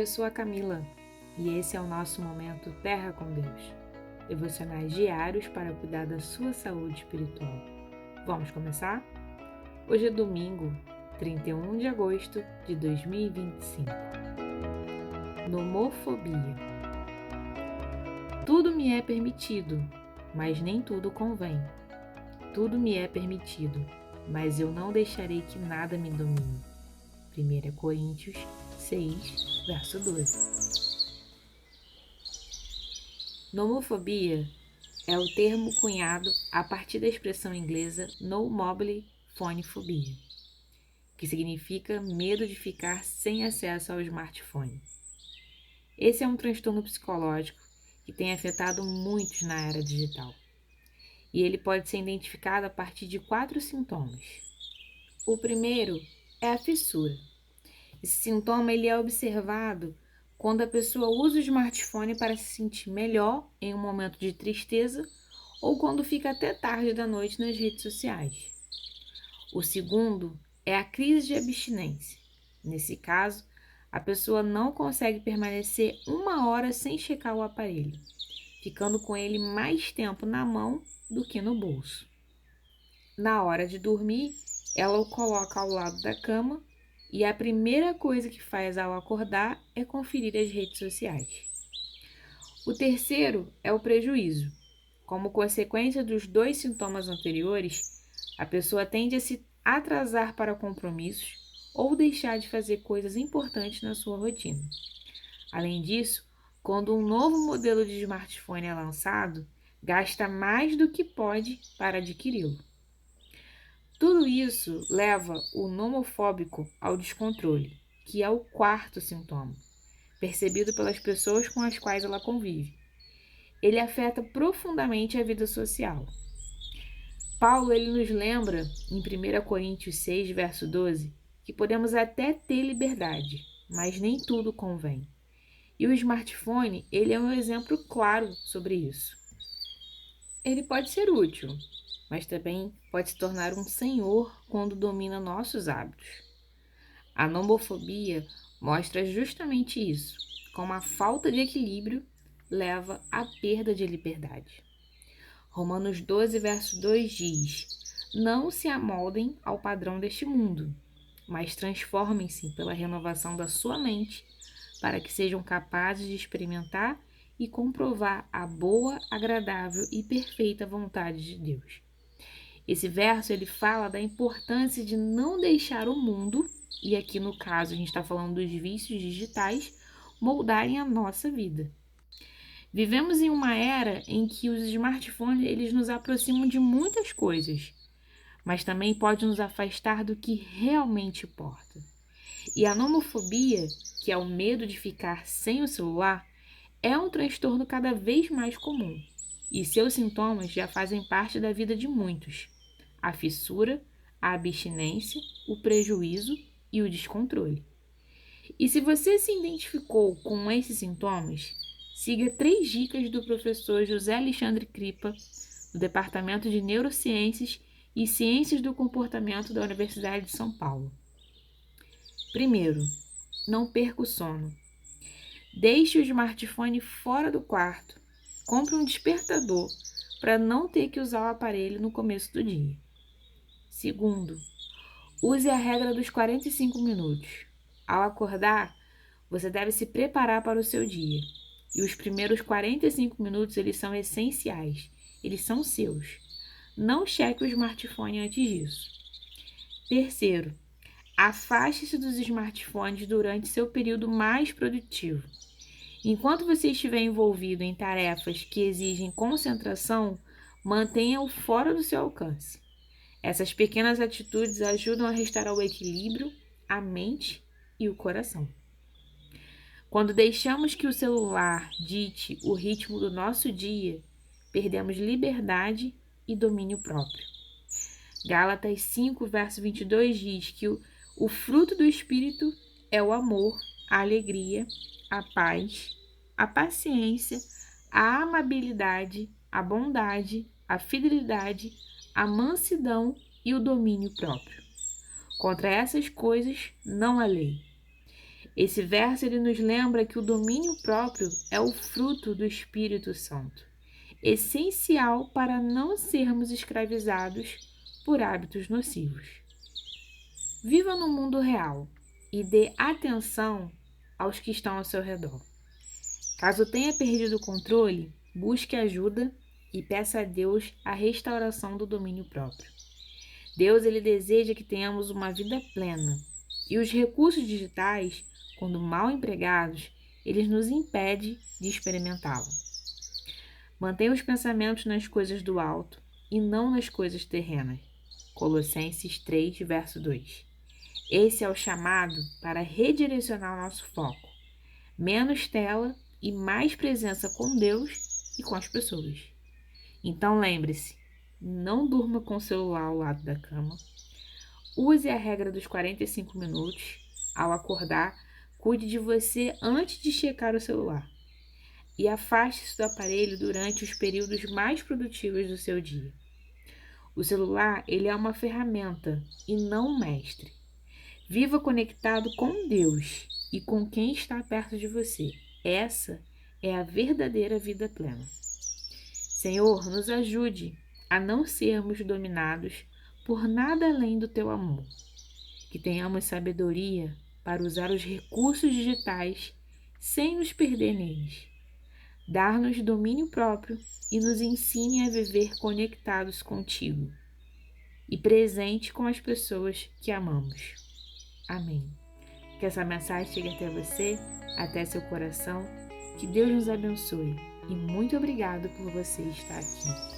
eu sou a Camila e esse é o nosso momento Terra com Deus. Devocionais diários para cuidar da sua saúde espiritual. Vamos começar? Hoje é domingo, 31 de agosto de 2025. Nomofobia. Tudo me é permitido, mas nem tudo convém. Tudo me é permitido, mas eu não deixarei que nada me domine. 1 Coríntios 6, verso 12. Nomofobia é o termo cunhado a partir da expressão inglesa no mobile phone phobia, que significa medo de ficar sem acesso ao smartphone. Esse é um transtorno psicológico que tem afetado muitos na era digital. E ele pode ser identificado a partir de 4 sintomas. O primeiro é a fissura. Esse sintoma ele é observado quando a pessoa usa o smartphone para se sentir melhor em um momento de tristeza ou quando fica até tarde da noite nas redes sociais. O segundo é a crise de abstinência. Nesse caso, a pessoa não consegue permanecer 1 hora sem checar o aparelho, ficando com ele mais tempo na mão do que no bolso. Na hora de dormir, ela o coloca ao lado da cama e a primeira coisa que faz ao acordar é conferir as redes sociais. O terceiro é o prejuízo. Como consequência dos 2 sintomas anteriores, a pessoa tende a se atrasar para compromissos ou deixar de fazer coisas importantes na sua rotina. Além disso, quando um novo modelo de smartphone é lançado, gasta mais do que pode para adquiri-lo. Tudo isso leva o nomofóbico ao descontrole, que é o 4º sintoma, percebido pelas pessoas com as quais ela convive. Ele afeta profundamente a vida social. Paulo ele nos lembra, em 1 Coríntios 6, verso 12, que podemos até ter liberdade, mas nem tudo convém. E o smartphone ele é um exemplo claro sobre isso. Ele pode ser útil, mas também pode se tornar um senhor quando domina nossos hábitos. A nomofobia mostra justamente isso, como a falta de equilíbrio leva à perda de liberdade. Romanos 12, verso 2 diz: Não se amoldem ao padrão deste mundo, mas transformem-se pela renovação da sua mente, para que sejam capazes de experimentar e comprovar a boa, agradável e perfeita vontade de Deus. Esse verso ele fala da importância de não deixar o mundo, e aqui no caso a gente está falando dos vícios digitais, moldarem a nossa vida. Vivemos em uma era em que os smartphones eles nos aproximam de muitas coisas, mas também podem nos afastar do que realmente importa. E a nomofobia, que é o medo de ficar sem o celular, é um transtorno cada vez mais comum, e seus sintomas já fazem parte da vida de muitos: a fissura, a abstinência, o prejuízo e o descontrole. E se você se identificou com esses sintomas, siga 3 dicas do professor José Alexandre Cripa, do Departamento de Neurociências e Ciências do Comportamento da Universidade de São Paulo. Primeiro, não perca o sono. Deixe o smartphone fora do quarto. Compre um despertador para não ter que usar o aparelho no começo do dia. Segundo, use a regra dos 45 minutos. Ao acordar, você deve se preparar para o seu dia. E os primeiros 45 minutos eles são essenciais. Eles são seus. Não cheque o smartphone antes disso. Terceiro, afaste-se dos smartphones durante seu período mais produtivo. Enquanto você estiver envolvido em tarefas que exigem concentração, mantenha-o fora do seu alcance. Essas pequenas atitudes ajudam a restaurar o equilíbrio, a mente e o coração. Quando deixamos que o celular dite o ritmo do nosso dia, perdemos liberdade e domínio próprio. Gálatas 5, verso 22 diz que o fruto do Espírito é o amor, a alegria, a paz, a paciência, a amabilidade, a bondade, a fidelidade, a mansidão e o domínio próprio. Contra essas coisas não há lei. Esse verso ele nos lembra que o domínio próprio é o fruto do Espírito Santo, essencial para não sermos escravizados por hábitos nocivos. Viva no mundo real e dê atenção aos que estão ao seu redor. Caso tenha perdido o controle, busque ajuda e peça a Deus a restauração do domínio próprio. Deus ele deseja que tenhamos uma vida plena e os recursos digitais, quando mal empregados, eles nos impedem de experimentá-lo. Mantenha os pensamentos nas coisas do alto e não nas coisas terrenas. Colossenses 3, verso 2. Esse é o chamado para redirecionar o nosso foco. Menos tela e mais presença com Deus e com as pessoas. Então lembre-se, não durma com o celular ao lado da cama. Use a regra dos 45 minutos. Ao acordar, cuide de você antes de checar o celular. E afaste-se do aparelho durante os períodos mais produtivos do seu dia. O celular ele é uma ferramenta e não um mestre. Viva conectado com Deus e com quem está perto de você. Essa é a verdadeira vida plena. Senhor, nos ajude a não sermos dominados por nada além do teu amor. Que tenhamos sabedoria para usar os recursos digitais sem nos perder neles. Dar-nos domínio próprio e nos ensine a viver conectados contigo e presente com as pessoas que amamos. Amém. Que essa mensagem chegue até você, até seu coração. Que Deus nos abençoe e muito obrigado por você estar aqui.